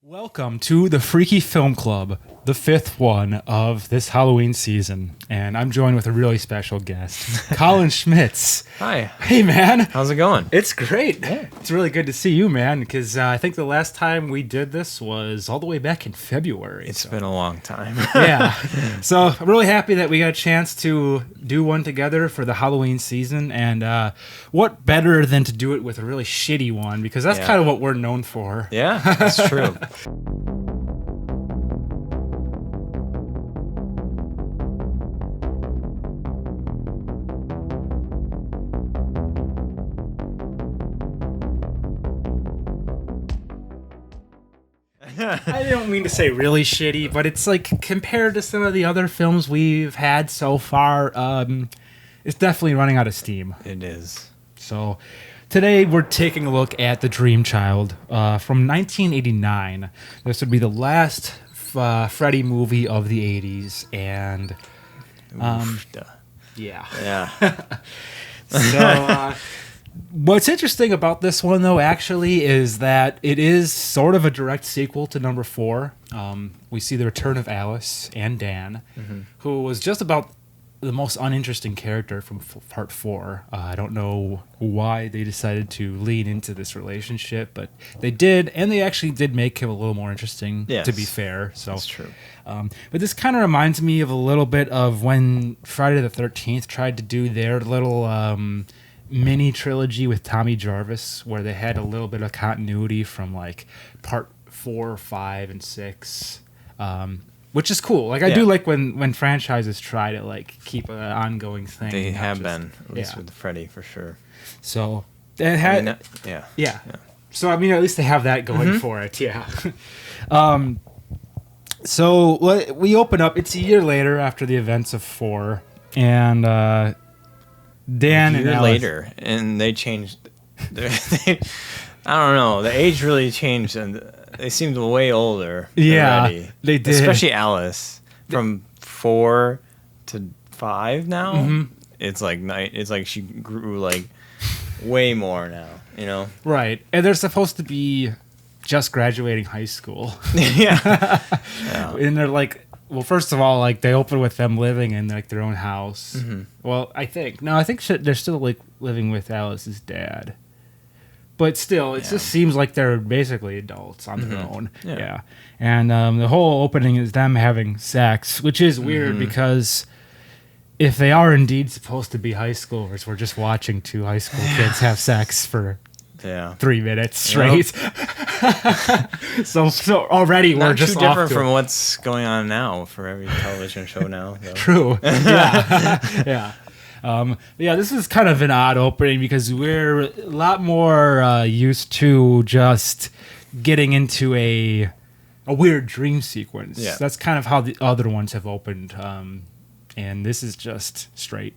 Welcome to the Freaky Film Club, the fifth one of this Halloween season. And I'm joined with a really special guest, Colin Schmitz. Hi. Hey, man. How's it going? It's great. Yeah. It's really good to see you, man, because I think the last time we did this was all the way back in February. It's been a long time. Yeah. So I'm really happy that we got a chance to do one together for the Halloween season. And what better than to do it with a really shitty one, because that's kind of what we're known for. Yeah, that's true. I don't mean to say really shitty, but it's like compared to some of the other films we've had so far, it's definitely running out of steam. It is. So today we're taking a look at The Dream Child from 1989. This would be the last Freddy movie of the 80s, and Yeah. So what's interesting about this one, though, actually, is that it is sort of a direct sequel to number 4. We see the return of Alice and Dan, who was just about the most uninteresting character from part 4. I don't know why they decided to lean into this relationship, but they did, and they actually did make him a little more interesting, to be fair. So that's true. But this kind of reminds me of a little bit of when Friday the 13th tried to do their little mini trilogy with Tommy Jarvis, where they had a little bit of continuity from like part 4, 5, and 6. Which is cool. Like I do like when franchises try to like keep an ongoing thing. They have been, at least with Freddy for sure. So it had, yeah. So I mean, at least they have that going for it. Yeah. So we open up. It's a year later after the events of 4, and Dan a year and Alice, later, and they changed. I don't know. The age really changed, and they seemed way older. Yeah, already. they did. Especially Alice, from 4 to 5 now. It's like she grew like way more now. You know. Right, and they're supposed to be just graduating high school. Yeah. And they're like, well, first of all, like they open with them living in like their own house. Well, I think they're still like living with Alice's dad. But still, it just seems like they're basically adults on their own. Yeah. And the whole opening is them having sex, which is weird because if they are indeed supposed to be high schoolers, we're just watching 2 high school kids have sex for 3 minutes straight. So already we're not just too different off from what's going on now for every television show now. Though. True. Yeah. Yeah. This is kind of an odd opening because we're a lot more used to just getting into a weird dream sequence. Yeah. That's kind of how the other ones have opened. And this is just straight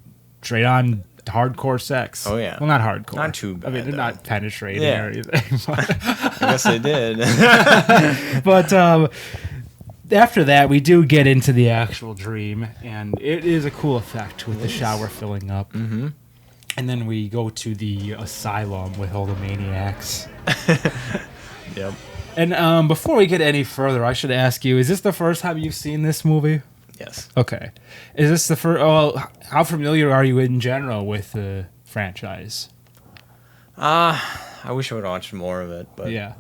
on hardcore sex. Oh, yeah. Well, not hardcore. Not too bad. I mean, they're not penetrating or anything. I guess they did. But after that, we do get into the actual dream, and it is a cool effect with the shower filling up. And then we go to the asylum with all the maniacs. Yep. And before we get any further, I should ask you, is this the first time you've seen this movie? Yes. Okay. Is this the first... Well, how familiar are you in general with the franchise? I wish I would have watched more of it, but yeah,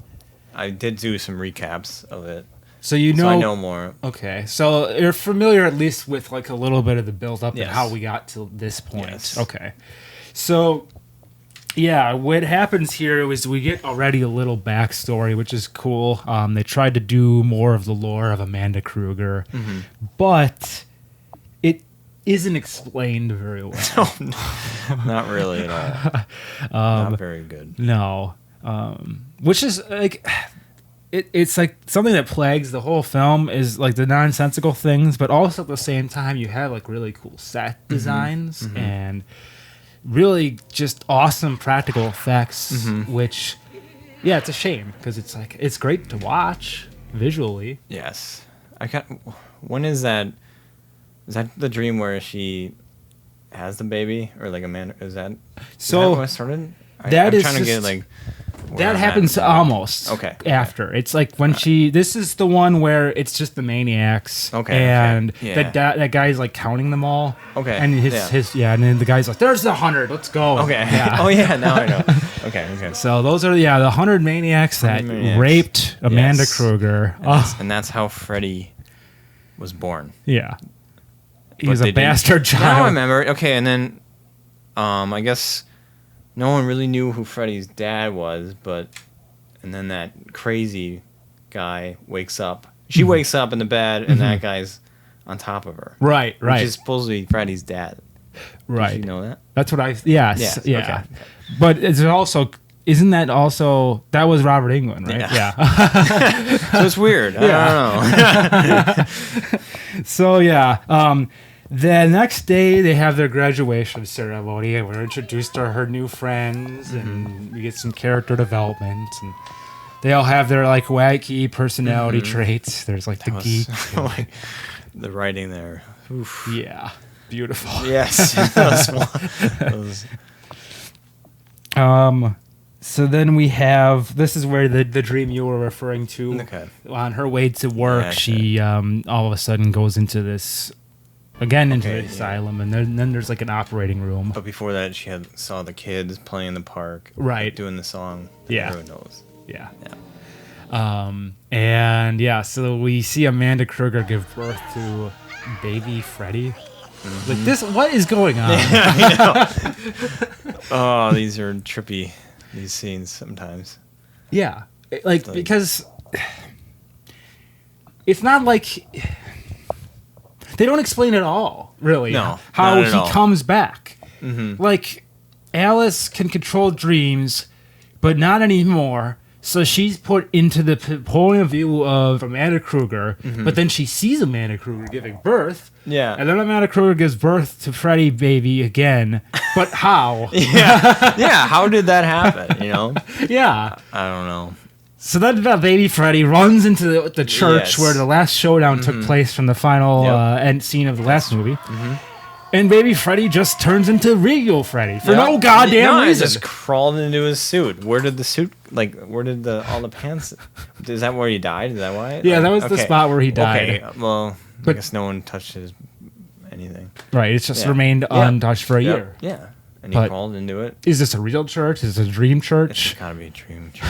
I did do some recaps of it. So you know... So I know more. Okay. So you're familiar at least with like a little bit of the build-up and how we got to this point. Yes. Okay. So... Yeah, what happens here is we get already a little backstory, which is cool. They tried to do more of the lore of Amanda Kruger, but it isn't explained very well. Oh, no, not really at all. Not very good. No. Which is like... It's like something that plagues the whole film is like the nonsensical things, but also at the same time you have like really cool set designs and... really just awesome practical effects, which, it's a shame because it's like it's great to watch visually. Yes, when is that? Is that the dream where she has the baby, or like Amanda? Is that so? Is that what started? I'm trying to get like That happens almost after. It's like when this is the one where it's just the maniacs. And that guy's like counting them all. And and then the guy's like, there's the 100, let's go. Now I know. Okay. So those are the 100 maniacs that raped Amanda Kruger. And that's how Freddy was born. Yeah. He was a bastard child. Now I remember. Okay, and then I guess no one really knew who Freddy's dad was, and then that crazy guy wakes up. She wakes up in the bed, and that guy's on top of her. Right. Which is supposed to be Freddy's dad. Right. Did you know that? That's what Yeah. Okay. But it's also... Isn't that also... That was Robert Englund, right? Yeah. So it's weird. I don't know. So, the next day, they have their graduation ceremony, and we're introduced to her new friends, and we get some character development, and they all have their, like, wacky personality traits. There's, like, the geek. Like, the writing there. Oof. Yeah. Beautiful. Yes. So then we have... This is where the dream you were referring to. On her way to work, she all of a sudden goes into this... Again, into the asylum, and then there's like an operating room. But before that, she saw the kids playing in the park, doing the song. Everyone knows. So we see Amanda Kruger give birth to baby Freddy. Like this, what is going on? I know. Oh, these are trippy. These scenes sometimes. Yeah, like because it's not like. They don't explain at all, really, how he comes back. Like, Alice can control dreams, but not anymore. So she's put into the point of view of Amanda Kruger, but then she sees Amanda Kruger giving birth. Yeah. And then Amanda Kruger gives birth to Freddy baby again. But how? How did that happen, Yeah. I don't know. So then baby Freddy runs into the church where the last showdown took place from the final end scene of the last movie. And baby Freddy just turns into real Freddy for no goddamn reason. He just crawled into his suit. Where did the suit, where did all the pants... Is that where he died? Is that why? Yeah, that was the spot where he died. Okay, well, I guess no one touched anything. Right, it's just remained untouched for a year. Yeah, and he crawled into it. Is this a real church? Is this a dream church? It's gotta be a dream church.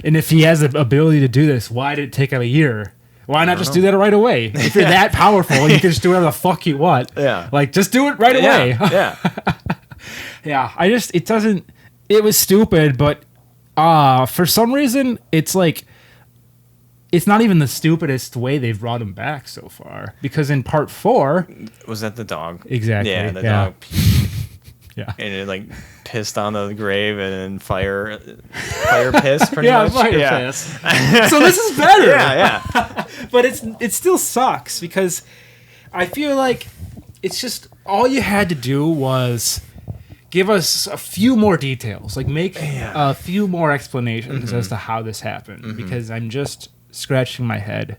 And if he has the ability to do this, why did it take him a year? Why not just do that right away? If you're that powerful, you can just do whatever the fuck you want. Yeah. Like, just do it right away. Yeah. Yeah, it was stupid, but for some reason, it's like, it's not even the stupidest way they've brought him back so far. Because in part 4... Was that the dog? Exactly. Yeah, the dog. Yeah. And it pissed on the grave and then fire piss pretty much. Piss. So this is better. Yeah. But it still sucks because I feel like it's just all you had to do was give us a few more details, like make a few more explanations as to how this happened because I'm just scratching my head.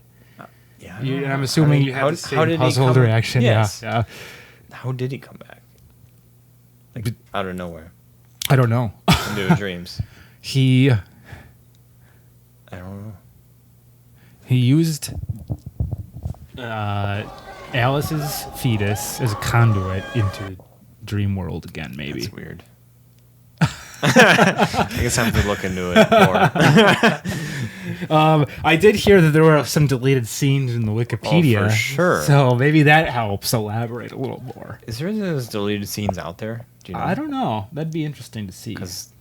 I'm assuming you have the same puzzled reaction. Yes. Yeah. How did he come back? Like out of nowhere. I don't know. Into his dreams. I don't know. He used Alice's fetus as a conduit into dream world again, maybe. That's weird. I guess I have to look into it more. I did hear that there were some deleted scenes in the Wikipedia. Oh, for sure. So maybe that helps elaborate a little more. Is there those deleted scenes out there? Do you know? I don't know. That'd be interesting to see. Because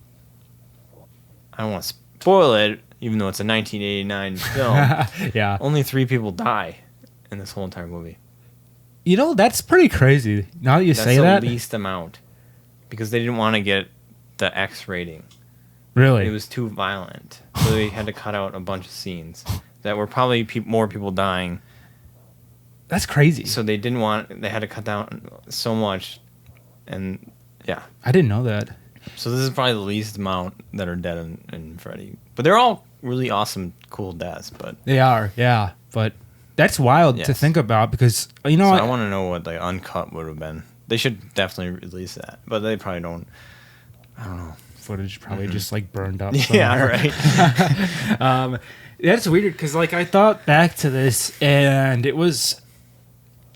I don't want to spoil it, even though it's a 1989 film. Yeah. Only 3 people die in this whole entire movie. That's pretty crazy. Now that you say that. That's the least amount. Because they didn't want to get the X rating. Really? It was too violent. So they had to cut out a bunch of scenes that were probably more people dying. That's crazy. So they had to cut down so much. And yeah. I didn't know that. So this is probably the least amount that are dead in Freddy. But they're all really awesome, cool deaths. But they are, yeah. But that's wild to think about because, I want to know what uncut would have been. They should definitely release that. But they probably don't. I don't know. footage probably just like burned up somewhere. Yeah, right. That's weird because like I thought back to this and it was,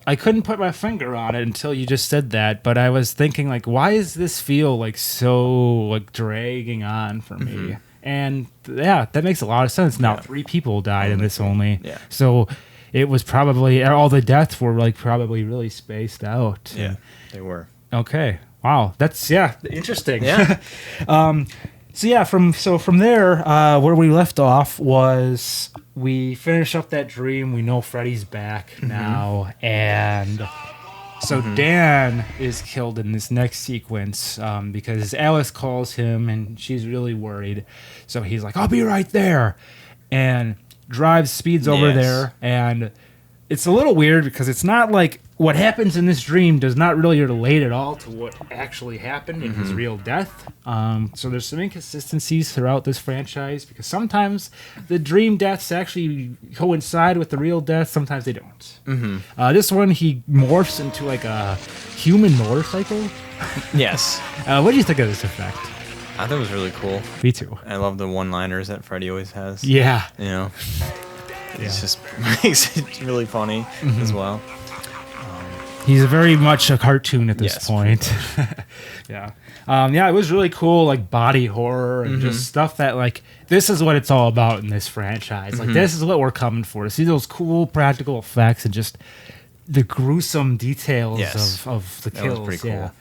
I couldn't put my finger on it until you just said that, but I was thinking like, why does this feel like so like dragging on for me? And yeah, that makes a lot of sense. Now 3 people died in this only. Yeah. So it was probably, all the deaths were like probably really spaced out. Yeah, they were. Okay. Wow. That's, interesting. Yeah. From there, where we left off was we finish up that dream. We know Freddy's back now. And so Dan is killed in this next sequence because Alice calls him and she's really worried. So he's like, I'll be right there. And speeds over there. And it's a little weird because it's not like what happens in this dream does not really relate at all to what actually happened in his real death. So there's some inconsistencies throughout this franchise because sometimes the dream deaths actually coincide with the real death. Sometimes they don't. This one, he morphs into like a human motorcycle. Yes. What do you think of this effect? I thought it was really cool. Me too. I love the one-liners that Freddy always has. Yeah. You know? It just makes it really funny as well. He's very much a cartoon at this point. Yeah. It was really cool, like body horror and just stuff that like, this is what it's all about in this franchise. Like this is what we're coming for, to see those cool practical effects and just the gruesome details of the kills. That was pretty cool.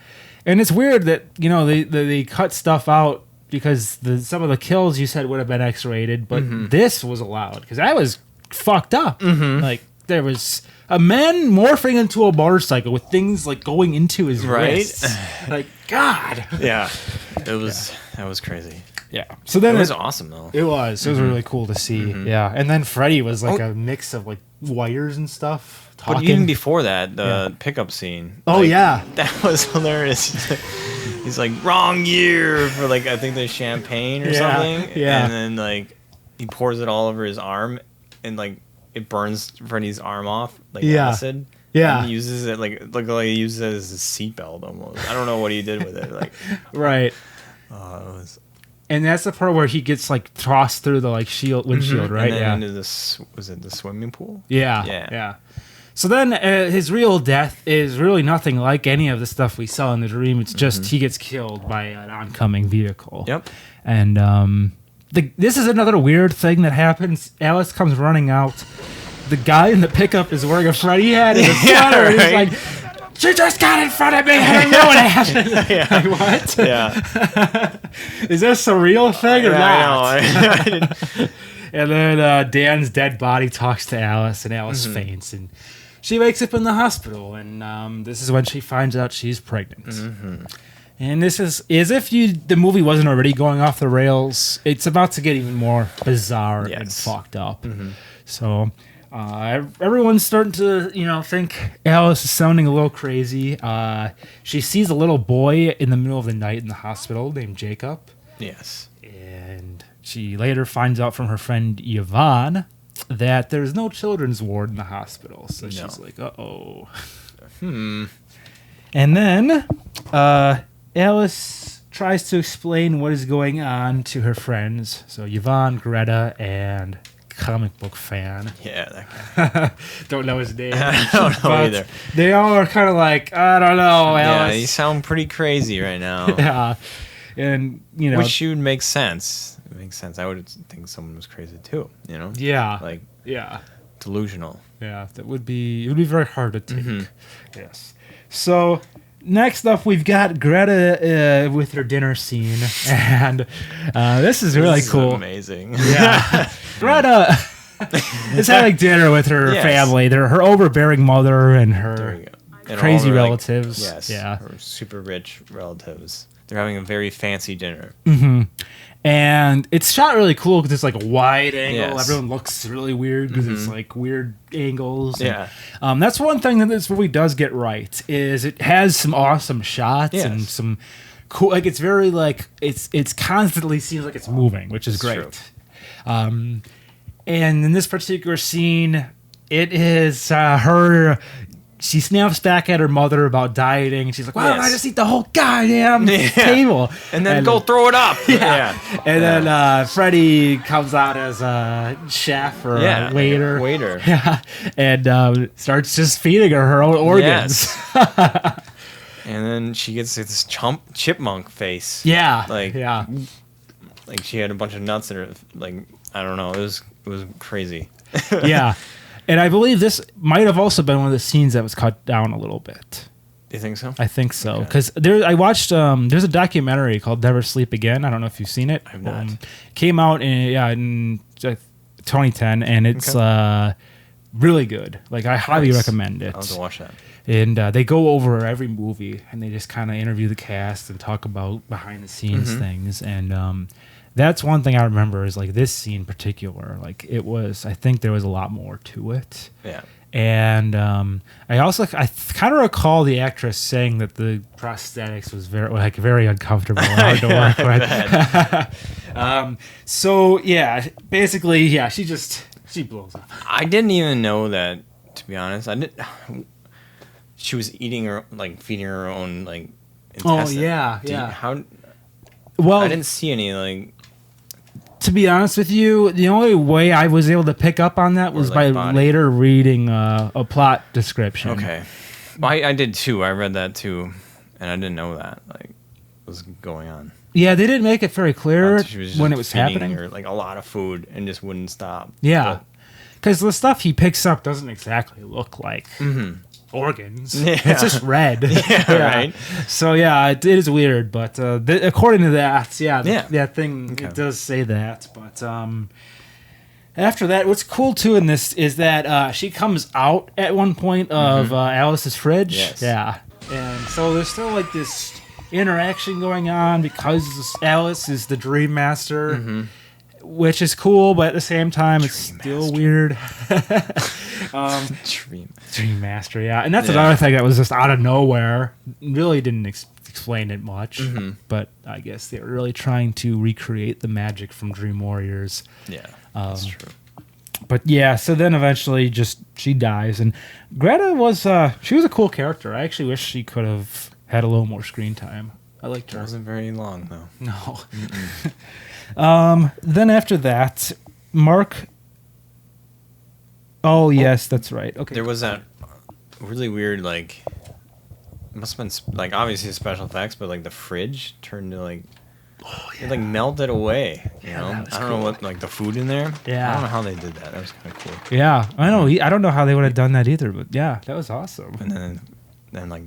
And it's weird that, you know, they cut stuff out because some of the kills you said would have been X-rated, but this was allowed because I was fucked up. Like there was a man morphing into a motorcycle with things like going into his wrists. Like, God. Yeah. That was crazy. Yeah. So then it was awesome though. It was. It was really cool to see. Yeah. And then Freddy was like a mix of like wires and stuff. Talking. But even before that, the pickup scene. Oh, like, yeah. That was hilarious. He's like, wrong year for like, I think the champagne or something. Yeah. And then like, he pours it all over his arm and like, it burns Freddy's arm off, like acid. Yeah. And he uses it like he uses it as a seatbelt almost. I don't know what he did with it. Like, right. And that's the part where he gets like tossed through the like windshield, right? And then into was it the swimming pool? Yeah. So then his real death is really nothing like any of the stuff we saw in the dream. It's just he gets killed by an oncoming vehicle. Yep. And this is another weird thing that happens. Alice comes running out. The guy in the pickup is wearing a Freddy hat and a sweater. And he's like, she just got in front of me. I don't know what happened. Like, what? Yeah. Is this a real thing or not? I know. And then Dan's dead body talks to Alice, and Alice faints. And she wakes up in the hospital. And this is when she finds out she's pregnant. And this is as if the movie wasn't already going off the rails. It's about to get even more bizarre and fucked up. So everyone's starting to, think Alice is sounding a little crazy. She sees a little boy in the middle of the night in the hospital named Jacob. Yes. And she later finds out from her friend Yvonne that there's no children's ward in the hospital. So she's like, uh-oh. And then Alice tries to explain what is going on to her friends. So Yvonne, Greta, and comic book fan. Yeah, that guy. Don't know his name. I don't know either. They all are kind of like, I don't know, Alice. Yeah, you sound pretty crazy right now. Yeah. And, which would make sense. It makes sense. I would think someone was crazy too, Yeah. Like, yeah. Delusional. Yeah, it would be very hard to take. Yes. So next up, we've got Greta with her dinner scene, and this is really cool. Amazing. Yeah, Greta is having dinner with her family. They're her overbearing mother and her crazy relatives. Her super rich relatives. They're having a very fancy dinner. And it's shot really cool because it's like a wide angle. Everyone looks really weird because it's like weird angles. And, that's one thing that this movie does get right is it has some awesome shots and some cool. Like it's very like it's constantly seems like it's moving, which is great. And in this particular scene, it is her she snaps back at her mother about dieting, and she's like, "Why don't I Yes. just eat the whole goddamn Yeah. table?" And then go throw it up. Yeah. And then Freddy comes out as a chef or a waiter. Waiter. Yeah. And starts just feeding her own organs. Yes. And then she gets this chipmunk face. Yeah. Like, yeah. like she had a bunch of nuts in her. Like, I don't know. It was crazy. Yeah. And I believe this might have also been one of the scenes that was cut down a little bit. You think so? I think so. Because I watched, there's a documentary called Never Sleep Again. I don't know if you've seen it. I've not. Came out in 2010, and it's really good. Like, I highly recommend it. I'll have to watch that. And they go over every movie, and they just kind of interview the cast and talk about behind-the-scenes things. And that's one thing I remember is, like, this scene in particular. Like, it was, I think there was a lot more to it. Yeah. And I kind of recall the actress saying that the prosthetics was very uncomfortable and hard to work with. So yeah, basically, yeah, she blows up. I didn't even know that, to be honest. She was eating her, like, feeding her own, like, intestine. Oh yeah. Well, I didn't see any, like. To be honest with you, the only way I was able to pick up on that was by later reading a plot description. Okay. Well, I did too. I read that too, and I didn't know that, like, was going on. Yeah, they didn't make it very clear when it was feeding happening. her, like, a lot of food and just wouldn't stop. Yeah, because the stuff he picks up doesn't exactly look like organs. Yeah. It's just red. Yeah, right. So yeah, it is weird, but according to that, that thing Okay. it does say that. But after that, what's cool too in this is that she comes out at one point of Alice's fridge. Yes. Yeah, and so there's still like this interaction going on because Alice is the Dream Master. Which is cool, but at the same time, it's still weird. Dream Master, yeah. And that's another thing that was just out of nowhere. Really didn't explain it much. But I guess they were really trying to recreate the magic from Dream Warriors. Yeah, that's true. But yeah, so then eventually she dies. And Greta was, she was a cool character. I actually wish she could have had a little more screen time. I liked her. It wasn't very long, though. No. Then after that, Mark. Oh yes, that's right. Okay. There was that really weird, like, it must have been like obviously special effects, but like the fridge turned to like, it like melted away. You know, I don't know what, like, the food in there. Yeah. I don't know how they did that. That was kind of cool. Yeah, I know. I don't know how they would have done that either, but yeah, that was awesome. And then like,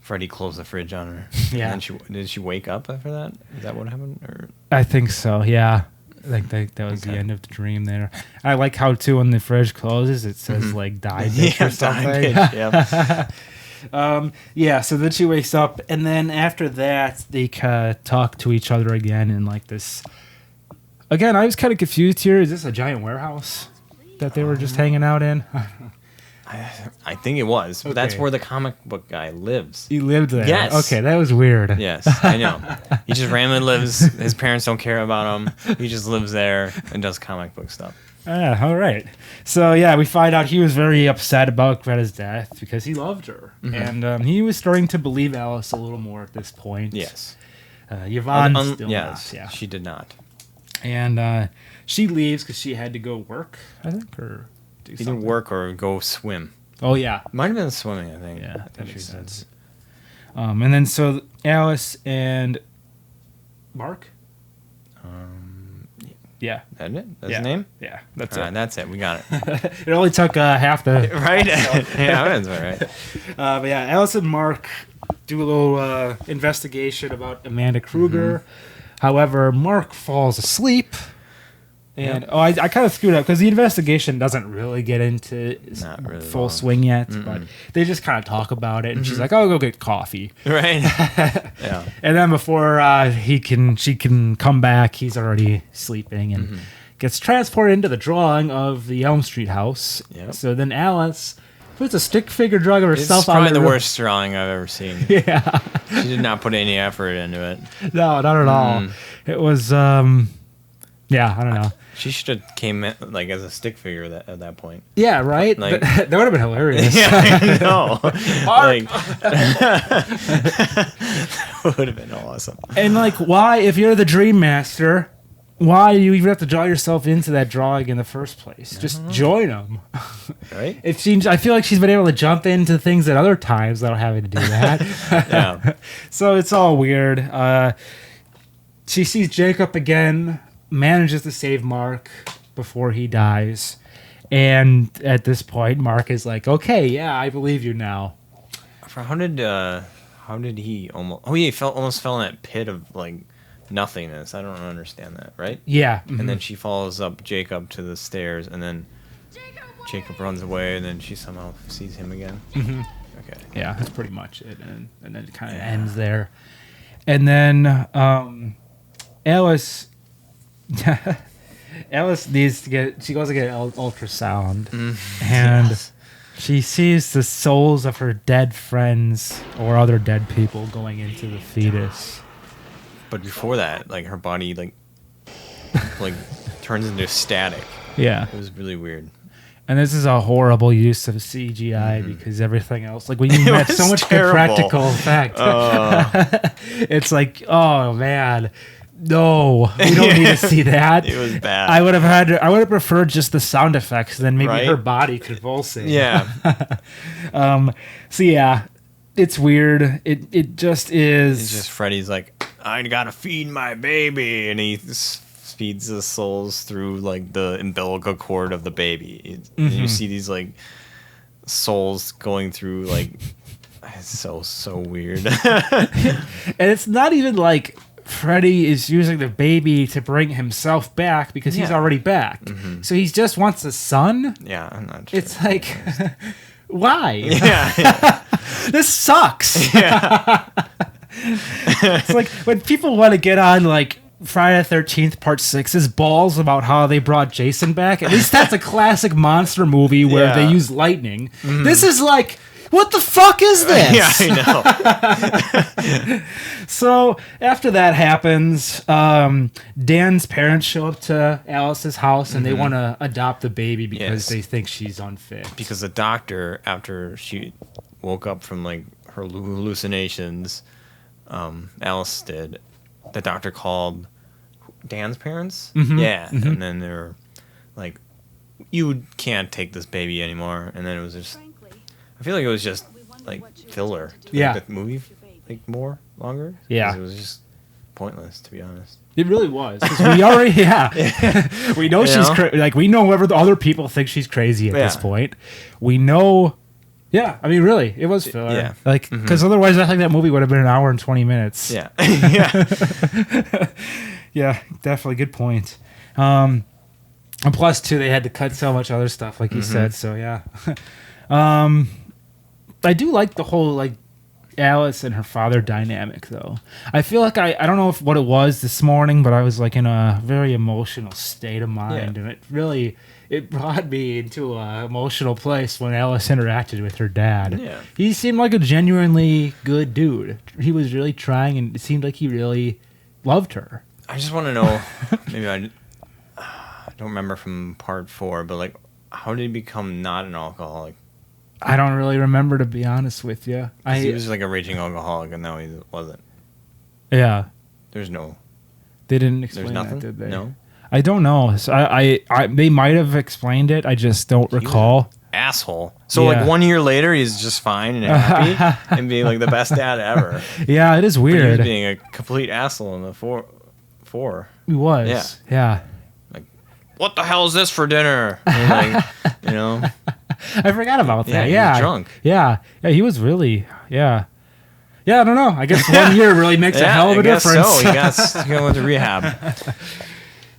Freddy closed the fridge on her. Yeah. And then did she wake up after that? Is that what happened? Or I think so. Yeah. I think that was the end of the dream there. I like how too when the fridge closes, it says like "die bitch" or something. Yeah. So then she wakes up, and then after that, they talk to each other again in like this. Again, I was kind of confused here. Is this a giant warehouse that they were just hanging out in? I think it was. But that's Okay. where the comic book guy lives. He lived there. Yes. Okay, that was weird. Yes, I know. He just randomly lives. His parents don't care about him. He just lives there and does comic book stuff. Ah, all right. So yeah, we find out he was very upset about Greta's death because he loved her, and he was starting to believe Alice a little more at this point. Yes. Yvonne still yes, not. Yeah. she did not. And she leaves because she had to go work, I think, or do Either something. work or go swim. Oh yeah, Might have been swimming, I think. yeah, I that think makes she said. sense. And then so Alice and Mark. Yeah, Isn't it? That's yeah. his name? Yeah, that's All it. right, that's it. We got it. It only took half the. Right? Yeah, that's all right. But yeah, Alice and Mark do a little investigation about Amanda Kruger. However, Mark falls asleep. And I kind of screwed up because the investigation doesn't really get into Not really full long. swing yet, but they just kind of talk about it. And she's like, "I'll go get coffee." Right? Yeah. And then before she can come back, he's already sleeping and gets transported into the drawing of the Elm Street house. Yep. So then Alice puts a stick figure drawing of It's herself on probably the room. worst drawing I've ever seen. Yeah. She did not put any effort into it. No, not at all. It was Yeah, I don't know. She should have came in, like as a stick figure at that point. Yeah, right. Like, that would have been hilarious. Yeah, I know. Like, that would have been awesome. And like, why, if you're the Dream Master, why do you even have to draw yourself into that drawing in the first place? Just join them. Right? It seems. I feel like she's been able to jump into things at other times without having to do that. Yeah. So it's all weird. She sees Jacob again, manages to save Mark before he dies, and at this point, Mark is like, "Okay, yeah, I believe you now." How did he almost? Oh, yeah, he almost fell in that pit of like nothingness. I don't understand that, right? Yeah, And then she follows up Jacob to the stairs, and then Jacob runs away, and then she somehow sees him again. Mm-hmm. Okay. Yeah, that's pretty much it, and then it kind of ends there. And then Alice needs to get. She goes to get an ultrasound, and she sees the souls of her dead friends or other dead people going into the fetus. But before that, like her body, like turns into static. Yeah, It was really weird. and this is a horrible use of CGI because everything else, like when you have so much good terrible. practical effect, it's like, oh man. No, we don't need to see that. It was bad. I would have preferred just the sound effects, then maybe Right? her body convulsing. Yeah. So yeah, it's weird. It just is. It's just Freddy's like, I gotta feed my baby, and he feeds the souls through like the umbilical cord of the baby. And you see these like souls going through like, it's so weird. And it's not even like Freddy is using the baby to bring himself back because he's already back. So he just wants a son. Yeah, I'm not sure. It's like, why? Yeah. This sucks. Yeah. It's like when people want to get on like Friday the 13th Part 6's balls about how they brought Jason back. At least that's a classic monster movie where they use lightning. This is like, what the fuck is this? Yeah, I know. So after that happens, Dan's parents show up to Alice's house and they want to adopt the baby because they think she's unfit. Because the doctor, after she woke up from like her hallucinations, Alice did, the doctor called Dan's parents. Yeah. And then they're like, you can't take this baby anymore. And then it was just, I feel like it was just like filler to make the movie like more longer. Yeah. It was just pointless, to be honest. It really was. 'Cause we already, we know she's like, we know whoever the other people think she's crazy at this point. We know, I mean, really, it was filler. Yeah. Like, because otherwise I think that movie would have been an hour and 20 minutes. Yeah. Yeah. Yeah, definitely. Good point. And plus, too, they had to cut so much other stuff, like you said. So, yeah. I do like the whole, like, Alice and her father dynamic, though. I feel like I don't know what it was this morning, but I was, like, in a very emotional state of mind. And it brought me into an emotional place when Alice interacted with her dad. Yeah. He seemed like a genuinely good dude. He was really trying, and it seemed like he really loved her. I just want to know, maybe I don't remember from part 4, but like, how did he become not an alcoholic? I don't really remember, to be honest with you. He was like a raging alcoholic, and now he wasn't. Yeah. There's no. They didn't explain There's nothing. that, did they? No. I don't know. So they might have explained it. I just don't recall. Asshole. So like 1 year later, he's just fine and happy and being like the best dad ever. Yeah, it is But he weird. was being a complete asshole in the four. He was. Yeah. Like, what the hell is this for dinner? And like, you know. I forgot about that. He Yeah. was drunk. Yeah. Yeah, he was really. Yeah. Yeah, I don't know. I guess 1 year really makes a hell of a difference. So he went to rehab.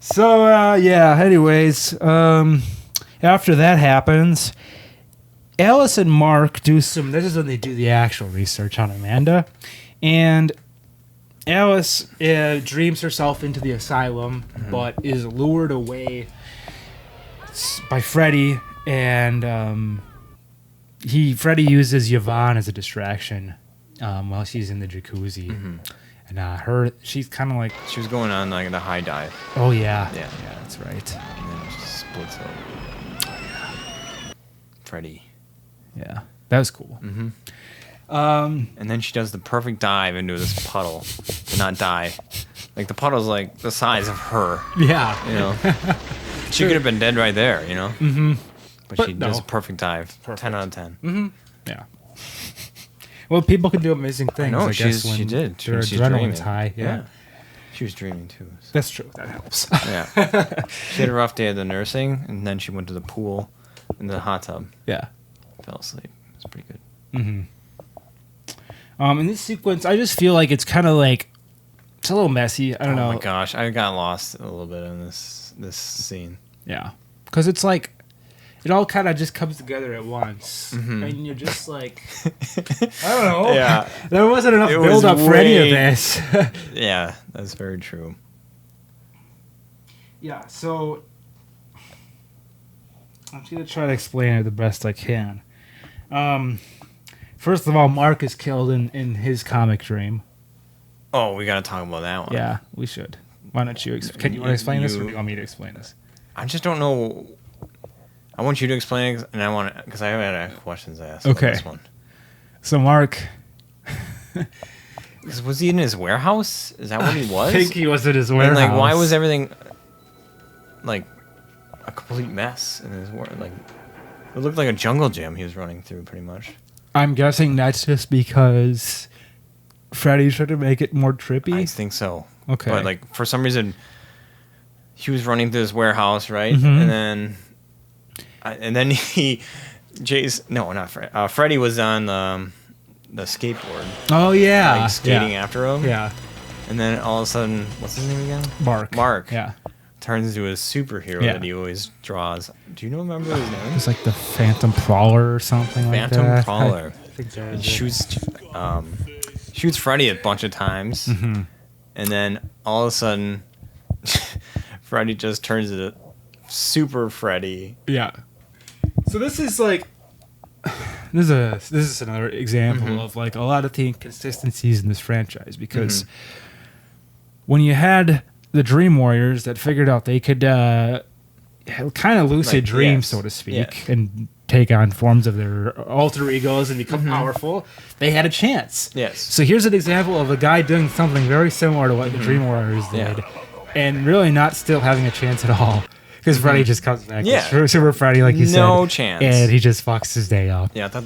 So, anyways, after that happens, Alice and Mark this is when they do the actual research on Amanda, and Alice dreams herself into the asylum, but is lured away by Freddy, and Freddy uses Yvonne as a distraction while she's in the jacuzzi. And she's kind of like, She was going on like the high dive. oh yeah, Yeah. that's right. And then she splits over. Freddy. Yeah, that was cool. Mm-hmm. And then she does the perfect dive into this puddle to not die. Like the puddle's like the size of her. Yeah, You know, she could have been dead right there. You know. Mm-hmm. But she no. does a perfect dive. Perfect. 10 out of 10. Mm-hmm. Yeah. Well, people can do amazing things. No, I guess she did. their She's adrenaline's dreaming. high. Yeah. She was dreaming too. So. That's true. That helps. Yeah. She had a rough day at the nursing, and then she went to the pool in the hot tub. Yeah. Fell asleep. It was pretty good. Mm-hmm. In this sequence, I just feel like it's kind of like it's a little messy. I don't know. Oh my gosh, I got lost a little bit in this scene. Yeah, because it's like it all kind of just comes together at once, and you're just like, I don't know. Yeah. There wasn't enough It build was up for any of way- this. Yeah, that's very true. Yeah, so I'm just gonna try to explain it the best I can. First of all, Mark is killed in his comic dream. Oh, we gotta talk about that one. Yeah, we should. Why don't you? Can you want to explain this, or do you want me to explain this? I just don't know. I want you to explain it, and I want to, because I have questions to ask Okay. about this one. So Mark, 'Cause was he in his warehouse? Is that what he was? I think he was at his And warehouse. like, why was everything like a complete mess in his work? Like, it looked like a jungle gym he was running through, pretty much. I'm guessing that's just because Freddy tried to make it more trippy. I think so. Okay. But like, for some reason, he was running through his warehouse, right? Mhm. And then Freddy was on the skateboard, Oh yeah, like skating yeah. after him. Yeah, And then all of a sudden, what's his name again? Mark. Mark. Yeah, Turns into a superhero Yeah. that he always draws. Do you remember his name? it's like the Phantom Prowler or something like that. Phantom Prowler. I think that And is it. shoots Freddy a bunch of times, Mm-hmm. and then all of a sudden, Freddy just turns into Super Freddy. Yeah. So this is like this is another example of like a lot of the inconsistencies in this franchise, because when you had the Dream Warriors that figured out they could kind of lucid Like, dream, yes. so to speak, Yeah. and take on forms of their alter egos and become powerful, they had a chance. Yes. So here's an example of a guy doing something very similar to what the Dream Warriors did, and really not still having a chance at all. Because Freddy just comes back. Yeah. It's Super Freddy, like you said. No chance. And he just fucks his day up. Yeah, I thought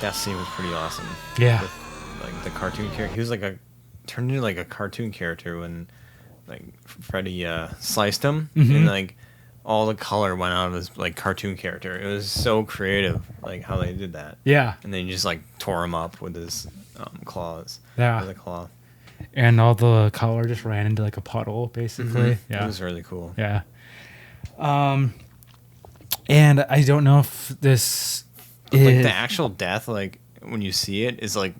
that scene was pretty awesome. Yeah. With, like the cartoon character, he was like turned into like a cartoon character when like Freddy sliced him, and like all the color went out of his like cartoon character. It was so creative, like how they did that. Yeah. And then he just like tore him up with his claws. Yeah. With a claw. And all the color just ran into like a puddle, basically. Yeah. It was really cool. Yeah. And I don't know if this Like is... the actual death, like when you see it, is like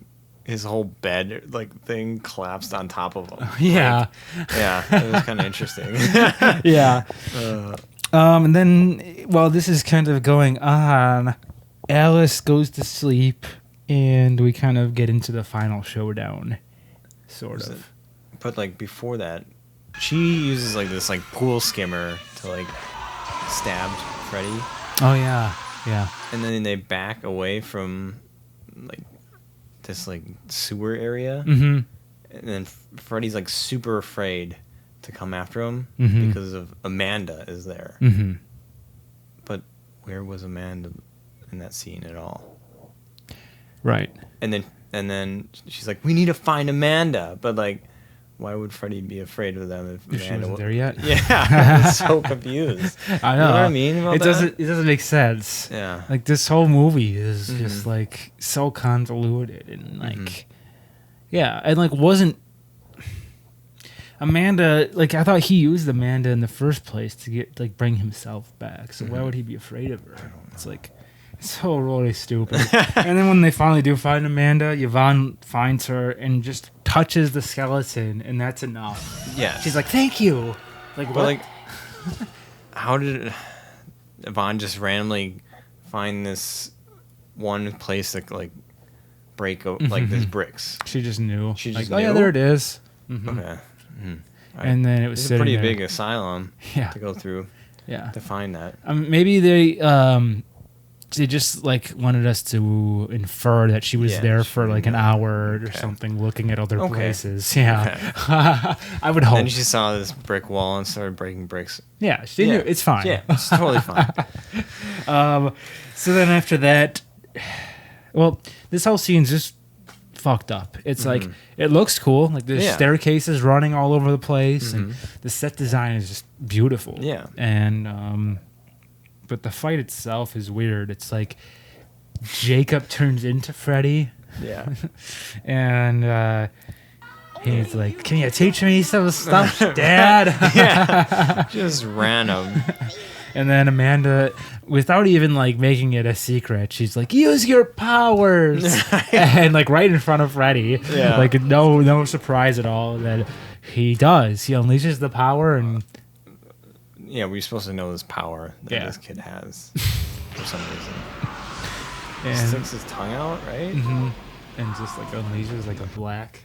his whole bed like thing collapsed on top of him. Yeah. Like, yeah, it was kind of interesting. Yeah. And then, while this is kind of going on, Alice goes to sleep, and we kind of get into the final showdown, sort of. But like before that, she uses like this like pool skimmer to like stab Freddy, Oh yeah, yeah. and then they back away from like this like sewer area, Mm-hmm. and then Freddy's like super afraid to come after him Mhm. because of Amanda is there. Mm-hmm. But where was Amanda in that scene at all? Right. And then she's like, we need to find Amanda, but like, why would Freddy be afraid of them if She Amanda wasn't there yet. Yeah, I was so confused. I know. You know what I mean about it that? doesn't make sense. Yeah. Like this whole movie is just like so convoluted and like yeah, and like wasn't Amanda, like I thought he used Amanda in the first place to get like bring himself back. So why would he be afraid of her? It's like it's so really stupid. And then when they finally do find Amanda, Yvonne finds her and just touches the skeleton, and that's enough. Yeah. She's like, "Thank you." Like But what? like, how did Yvonne just randomly find this one place that like break like there's bricks. She just knew. She like, just oh yeah, knew? there it is. Okay. And then it was It's a sitting pretty there. big asylum Yeah. to go through Yeah. to find that. Maybe they just like wanted us to infer that she was there for like an hour or something, looking at other places. Yeah. I would hope. Then she saw this brick wall and started breaking bricks. Yeah, she knew it's fine. Yeah, it's totally fine. So then after that, well, this whole scene's just fucked up. It's like, it looks cool. Like the staircases running all over the place, and the set design is just beautiful. Yeah. And but the fight itself is weird. It's like Jacob turns into Freddy. Yeah. And he's like, "Can you teach me some stuff, Dad?" Yeah. Just random. And then Amanda, without even like making it a secret, she's like, "Use your powers," and like right in front of Freddy, like no surprise at all that he does. He unleashes the power, and yeah, we're supposed to know this power that this kid has for some reason. And He sticks his tongue out, right? And just like unleashes like a black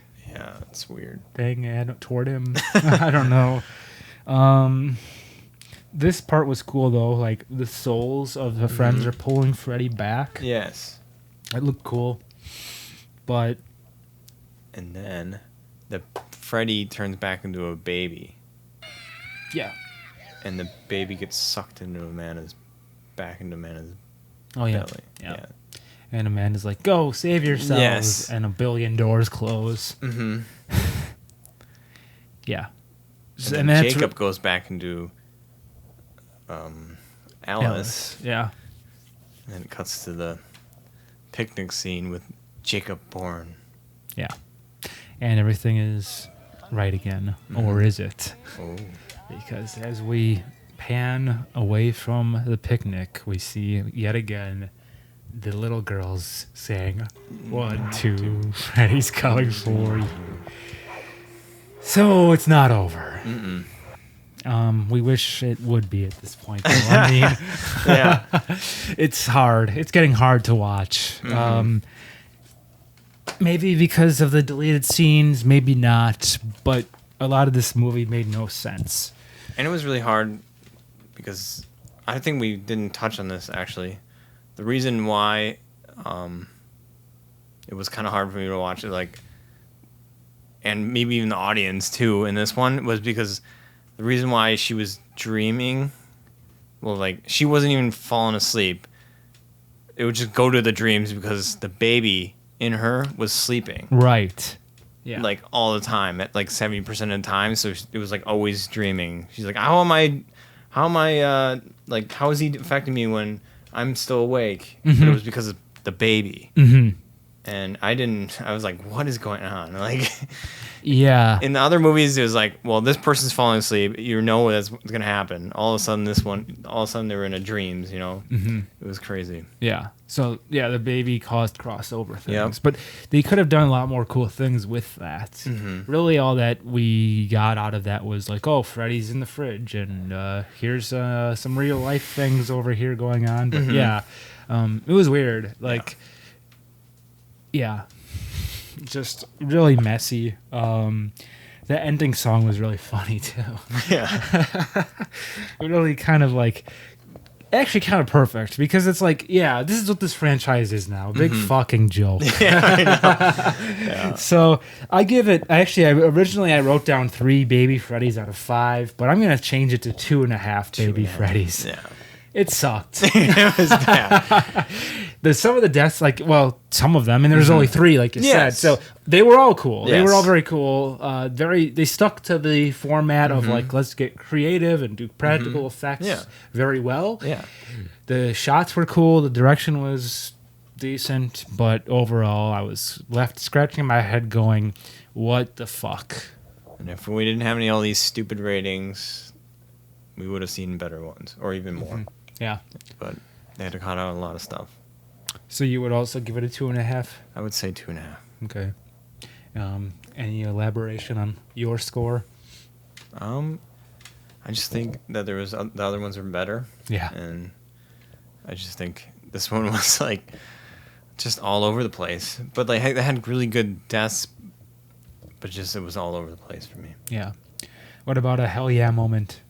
it's weird thing toward him. I don't know. This part was cool though. Like the souls of the friends are pulling Freddy back. Yes. It looked cool, but and then the Freddy turns back into a baby. Yeah. And the baby gets sucked into Amanda's belly. Oh yeah. Yeah. And Amanda's like, "Go save yourselves!" Yes. And a billion doors close. Yeah. And then Jacob goes back into Alice. Yeah. And then it cuts to the picnic scene with Jacob born. Yeah. And everything is right again. Or is it? Oh. Because as we pan away from the picnic, we see yet again the little girls saying, 1, 2, Freddy's coming for you. So it's not over. We wish it would be at this point. Though. I mean, Yeah. It's hard. It's getting hard to watch. Maybe because of the deleted scenes, maybe not. But a lot of this movie made no sense. And it was really hard because I think we didn't touch on this actually. The reason why it was kind of hard for me to watch it, like, and maybe even the audience too in this one, was because the reason why she was dreaming, well, like, she wasn't even falling asleep. It would just go to the dreams because the baby in her was sleeping. Right. Yeah. Like, all the time, at like 70% of the time. So it was like always dreaming. She's like, how am I, like, how is he affecting me when I'm still awake? But it was because of the baby. And I was like, what is going on? Like, yeah. In the other movies, it was like, well, this person's falling asleep. You know that's what's going to happen. All of a sudden, they were in a dreams, you know? It was crazy. Yeah. So, yeah, the baby caused crossover things. Yep. But they could have done a lot more cool things with that. Really, all that we got out of that was like, oh, Freddy's in the fridge, and here's some real life things over here going on. But, yeah, it was weird. Like... Yeah, just really messy. The ending song was really funny too. Yeah, really kind of like, actually kind of perfect because it's like, yeah, this is what this franchise is now. Big fucking joke. Yeah, I know. Yeah. So I give it. Originally I wrote down 3 baby Freddys out of 5, but I'm gonna change it to 2.5 baby Freddys. Yeah. It sucked. It was bad. Some of the deaths, like, well, some of them, and there's only 3, like you said. So they were all cool. They were all very cool. They stuck to the format of like, let's get creative and do practical effects very well. Yeah. The shots were cool. The direction was decent, but overall, I was left scratching my head, going, "What the fuck?" And if we didn't have all these stupid ratings, we would have seen better ones, or even more. Yeah. But they had to cut out a lot of stuff. So you would also give it a 2.5? I would say 2.5. Okay. Any elaboration on your score? I just think that the other ones were better. Yeah. And I just think this one was like just all over the place. But like they had really good deaths, but just it was all over the place for me. Yeah. What about a hell yeah moment?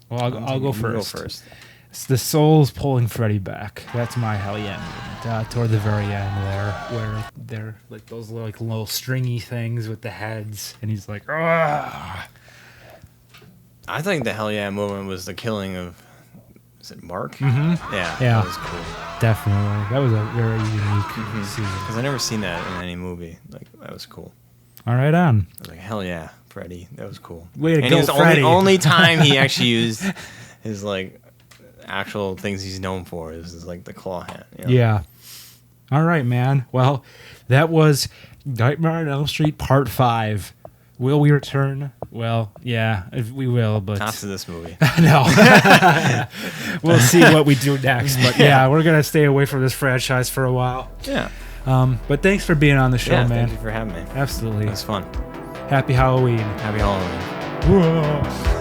Well, I'll go first. Go first. It's the Souls pulling Freddy back. That's my hell yeah moment. Toward the very end there, where they're like those little stringy things with the heads, and he's like, ah. I think the hell yeah moment was the killing of, is it Mark? Mm-hmm. Yeah. Yeah. That was cool. Definitely. That was a very unique scene. Because I never seen that in any movie. Like that was cool. All right, on. I was like, hell yeah, Freddy. That was cool. Way to and go, it was Freddy. only time he actually used his like actual things he's known for is like the claw hand. You know? Yeah. All right, man. Well, that was Nightmare on Elm Street Part 5. Will we return? Well, yeah, we will, but Not to this movie. no. We'll see what we do next. But yeah, we're gonna stay away from this franchise for a while. Yeah. But thanks for being on the show, man. Thank you for having me. Absolutely. It was fun. Happy Halloween. Happy Halloween. Whoa.